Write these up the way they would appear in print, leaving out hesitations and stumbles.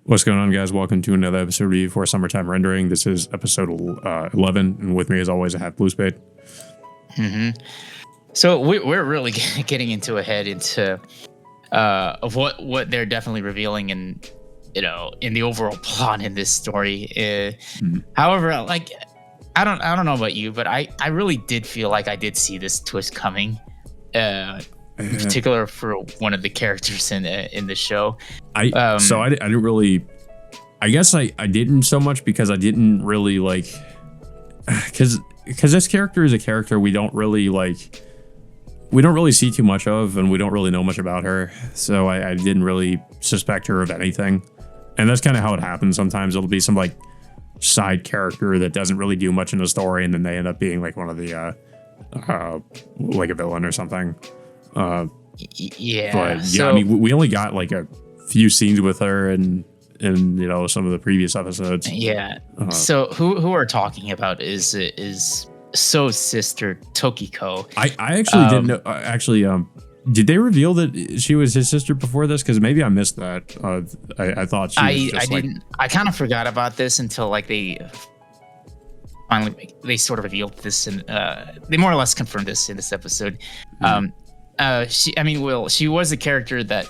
What's going on, guys? Welcome to another episode of for Summertime Rendering. This is episode 11, and with me, as always, I have Blue Spade. So we're really getting into of what they're definitely revealing in the overall plot in this story. However, like I don't know about you, but I really did feel like I did see this twist coming. In particular for one of the characters in the show. I didn't really. I guess I didn't so much because I didn't really like because this character is a character we don't really see too much of, and we don't really know much about her. So I didn't really suspect her of anything, and that's kind of how it happens. Sometimes it'll be some like side character that doesn't really do much in the story, and then they end up being like one of the like a villain or something. But yeah, so, I mean, we only got like a few scenes with her and some of the previous episodes. Yeah. So who we're talking about is So's sister Tokiko. I actually didn't know. Did they reveal that she was his sister before this? Because maybe I missed that. I thought she was just I kind of forgot about this until like they finally sort of revealed this, and they more or less confirmed this in this episode. She was a character that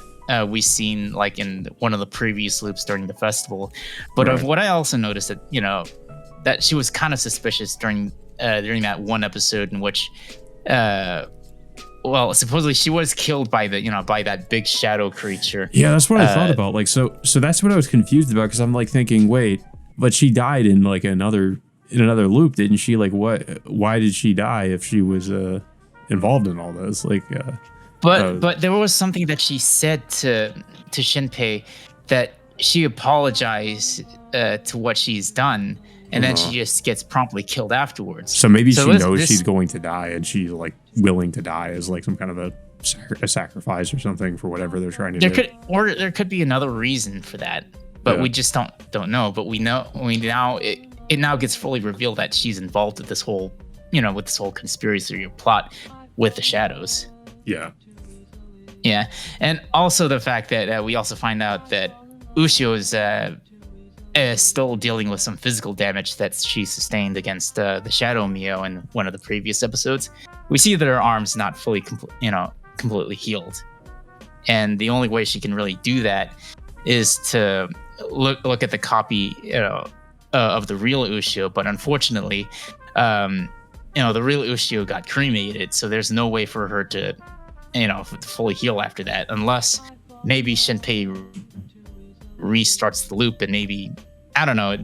we seen like in one of the previous loops during the festival, but of what I also noticed that she was kind of suspicious during that one episode in which supposedly she was killed by by that big shadow creature. Yeah, that's what I thought about. Like so that's what I was confused about, because I'm like thinking, wait, but she died in like another loop, didn't she? Like why did she die if she was involved in all this? But there was something that she said to Shinpei, that she apologized to what she's done, and then she just gets promptly killed afterwards. So maybe she knows she's going to die, and she's like willing to die as like some kind of a sacrifice or something for whatever they're trying to do. There could be another reason for that, but we just don't know. But it now gets fully revealed that she's involved with this whole conspiracy or plot with the shadows. Yeah, and also the fact that we also find out that Ushio is still dealing with some physical damage that she sustained against the Shadow Mio in one of the previous episodes. We see that her arm's not fully completely healed, and the only way she can really do that is to look at the copy of the real Ushio. But unfortunately, the real Ushio got cremated, so there's no way for her to fully heal after that, unless maybe Shinpei restarts the loop, and maybe, I don't know,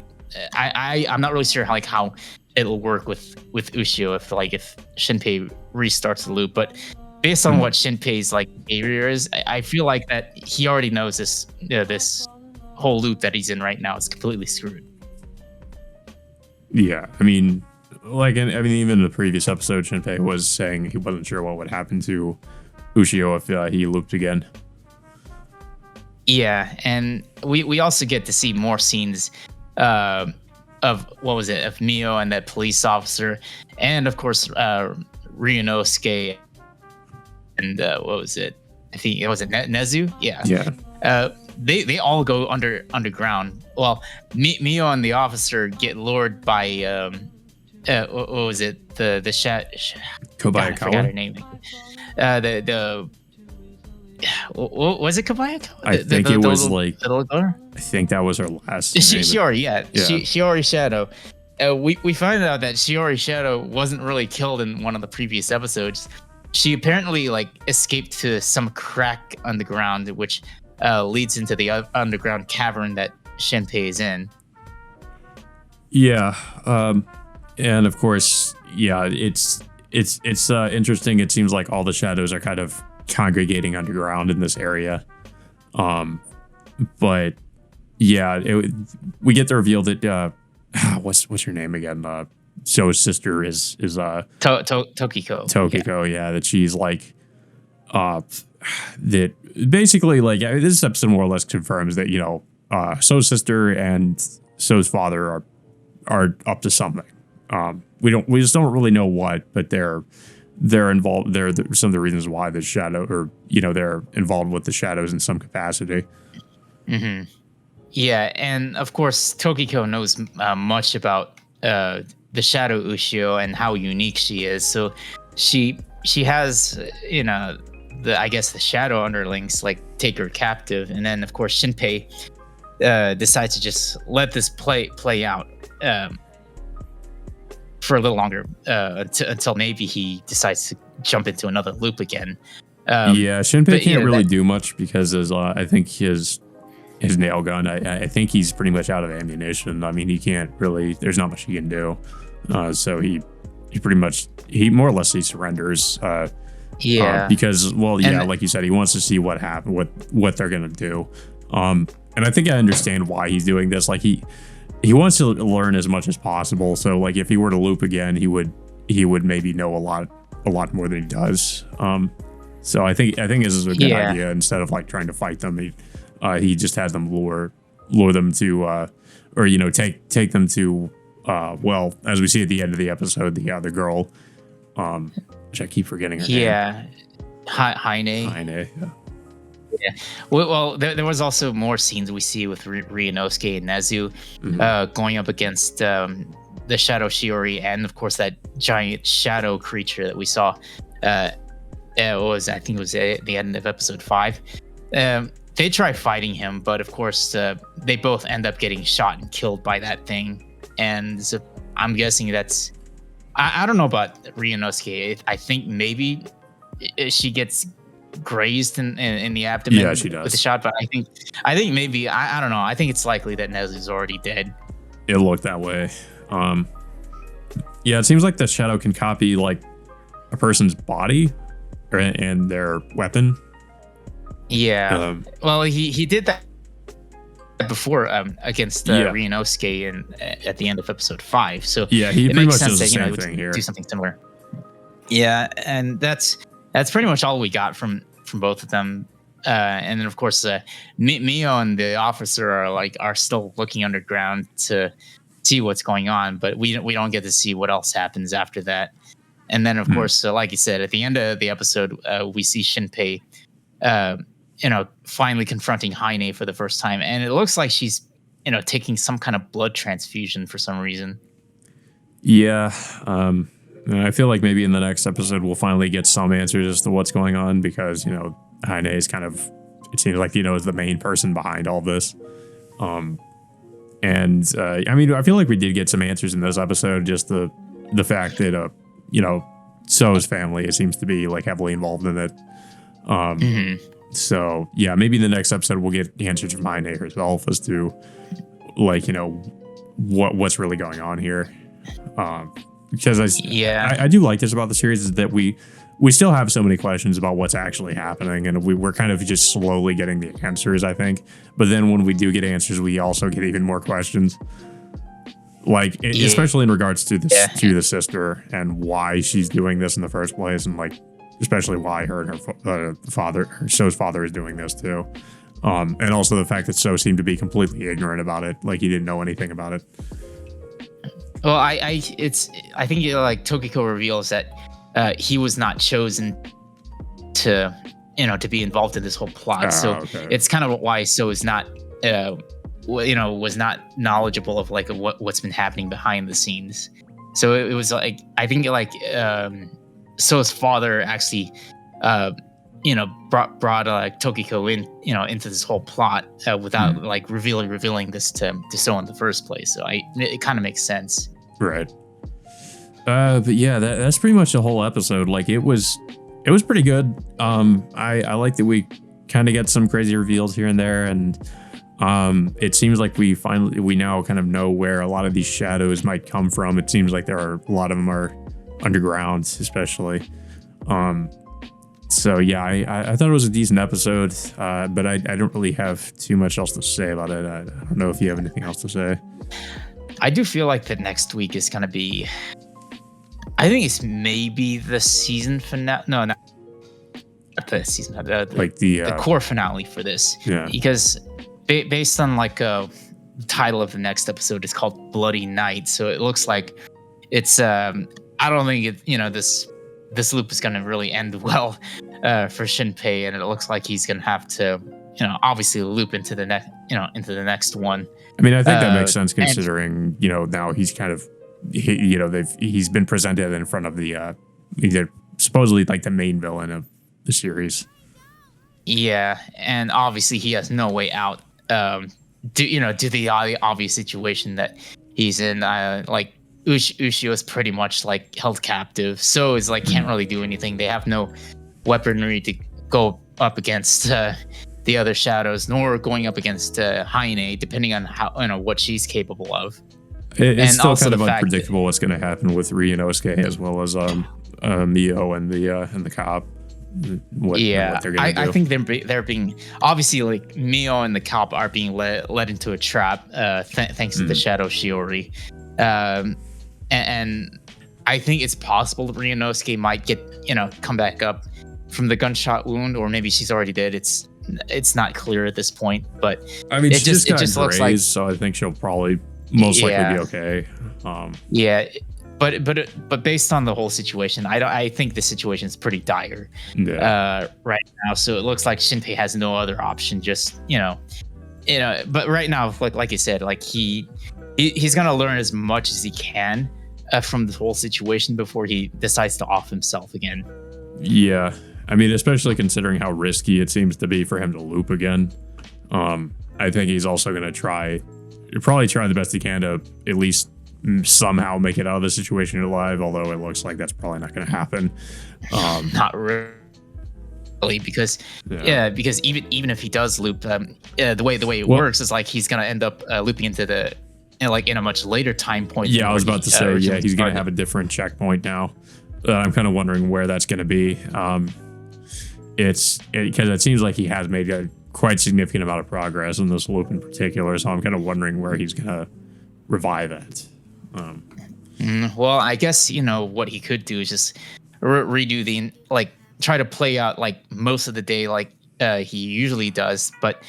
I'm not really sure how it'll work with Ushio if Shinpei restarts the loop. But based on what Shinpei's behavior is, I feel like that he already knows this whole loop that he's in right now is completely screwed. Yeah, I mean, even in the previous episode, Shinpei was saying he wasn't sure what would happen to Ushio if he looped again. Yeah, and we also get to see more scenes of Mio and that police officer, and of course Ryunosuke and I think it was Nezu. Yeah. They all go underground. Well, Mio and the officer get lured by what was it? The Kobayakawa? I forgot her name. Was it Kobayakawa? I think it was I think that was her last name. Shiori, yeah. Shiori Shadow. We find out that Shiori Shadow wasn't really killed in one of the previous episodes. She apparently escaped to some crack underground, which leads into the underground cavern that Shinpei is in. Yeah, and of course, it's interesting. It seems like all the shadows are kind of congregating underground in this area. But yeah, we get the reveal that what's her name again? So's sister is Tokiko. Tokiko, yeah, that she's that basically this episode more or less confirms that So's sister and So's father are up to something. We just don't really know what, but they're involved. They're some of the reasons why the shadow, or they're involved with the shadows in some capacity. Yeah, and of course, Tokiko knows much about the Shadow Ushio and how unique she is. So she has the I guess the Shadow underlings like take her captive, and then of course Shinpei decides to just let this play out for a little longer until maybe he decides to jump into another loop again. Yeah, Shinpei but, can't yeah, really that- do much because I think his nail gun. I think he's pretty much out of ammunition. I mean, he can't really. There's not much he can do. So he pretty much he more or less he surrenders. Yeah, Because well, yeah, and like you said, he wants to see what happened, what they're gonna do. And I think I understand why he's doing this. Like he wants to learn as much as possible. So like if he were to loop again, he would maybe know a lot more than he does. So I think this is a good Yeah. idea. Instead of like trying to fight them, he just has them lure them to or take them to well, as we see at the end of the episode, the girl, which I keep forgetting her name. yeah, Heine. Heine, yeah. Yeah. Well, there was also more scenes we see with Ryunosuke and Nezu going up against the Shadow Shiori, and of course that giant shadow creature that we saw. I think it was at the end of episode 5. They try fighting him, but of course they both end up getting shot and killed by that thing. And so I'm guessing that's I don't know about Ryunosuke. I think maybe she gets grazed in the abdomen Yeah, she does. with the shot, but I think maybe I don't know. I think it's likely that Nezu's already dead. It looked that way. Yeah, it seems like the shadow can copy like a person's body and their weapon. Yeah. Well, he did that before against Ryunosuke at the end of episode 5. So yeah, he it pretty makes much sense does the that same would thing here. do something similar. Yeah, and that's pretty much all we got from both of them. And then of course Mio and the officer are still looking underground to see what's going on, but we don't get to see what else happens after that. And then of course, like you said, at the end of the episode, we see Shinpei, finally confronting Heine for the first time, and it looks like she's taking some kind of blood transfusion for some reason. Yeah, and I feel like maybe in the next episode we'll finally get some answers as to what's going on because Heine is kind of, it seems like is the main person behind all this. And I mean, I feel like we did get some answers in this episode. Just the fact that So's family, it seems to be like heavily involved in it. So yeah, maybe in the next episode we'll get answers from Heine herself as to like what's really going on here. Because I do like this about the series is that we still have so many questions about what's actually happening, and we're kind of just slowly getting the answers, I think. But then when we do get answers, we also get even more questions. Like, especially in regards to the sister and why she's doing this in the first place, and like especially why her and her father, her So's father, is doing this too. And also the fact that So seemed to be completely ignorant about it, like he didn't know anything about it. Well, I think like Tokiko reveals that he was not chosen to be involved in this whole plot. It's kind of why So is not was not knowledgeable of like what's been happening behind the scenes. So it was like I think like So's father actually brought Tokiko in into this whole plot without like revealing this to So in the first place. So it kind of makes sense. Right. But yeah, that's pretty much the whole episode. Like it was pretty good. I like that we kind of get some crazy reveals here and there, and it seems like we now kind of know where a lot of these shadows might come from. It seems like a lot of them are underground, especially. So yeah, I thought it was a decent episode, but I don't really have too much else to say about it. I don't know if you have anything else to say. I do feel like the next week is going to be, I think it's maybe the season finale. No, not the season finale. The core finale for this. Yeah. Because based on like the title of the next episode, it's called Bloody Night. So it looks like it's, I don't think this loop is going to really end well for Shinpei. And it looks like he's going to have to, obviously loop into the into the next one. I mean, I think that makes sense considering, now he's kind of, he's been presented in front of the, supposedly like the main villain of the series. Yeah, and obviously he has no way out. Due to the obvious situation that he's in, like Ushio is pretty much like held captive, so it's like can't really do anything. They have no weaponry to go up against the other shadows, nor going up against Haine, depending on how what she's capable of. It's still kind of unpredictable what's going to happen with Ryunosuke as well as Mio and the cop. What they're gonna do. I think they're being obviously like Mio and the cop are being led into a trap thanks to the Shadow Shiori, and I think it's possible that Ryunosuke might get come back up from the gunshot wound, or maybe she's already dead. It's not clear at this point, but I mean, it just looks like, so I think she'll probably most likely be okay. But based on the whole situation, I think the situation is pretty dire right now. So it looks like Shinpei has no other option. Just but right now, like you said, like he's gonna learn as much as he can from the whole situation before he decides to off himself again. Yeah, I mean, especially considering how risky it seems to be for him to loop again. I think he's also gonna probably try the best he can to at least somehow make it out of the situation alive, although it looks like that's probably not going to happen. Not really, because because even if he does loop, the way it works is like he's going to end up looping into the in a much later time point. Yeah, I was about to say, he's going to have a different checkpoint now. I'm kind of wondering where that's going to be. It's because it seems like he has made a quite significant amount of progress in this loop in particular, so I'm kind of wondering where he's going to revive it. Well, I guess what he could do is just redo try to play out like most of the day like he usually does, but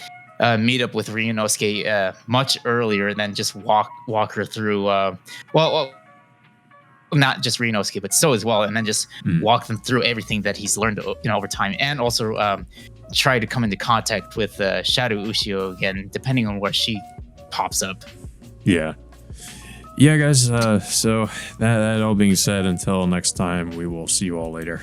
meet up with Ryunosuke much earlier than just walk her through. Well, not just Ryunosuke, but So as well, and then just walk them through everything that he's learned over time, and also try to come into contact with Shadow Ushio again, depending on where she pops up. Yeah, guys, so that all being said, until next time, we will see you all later.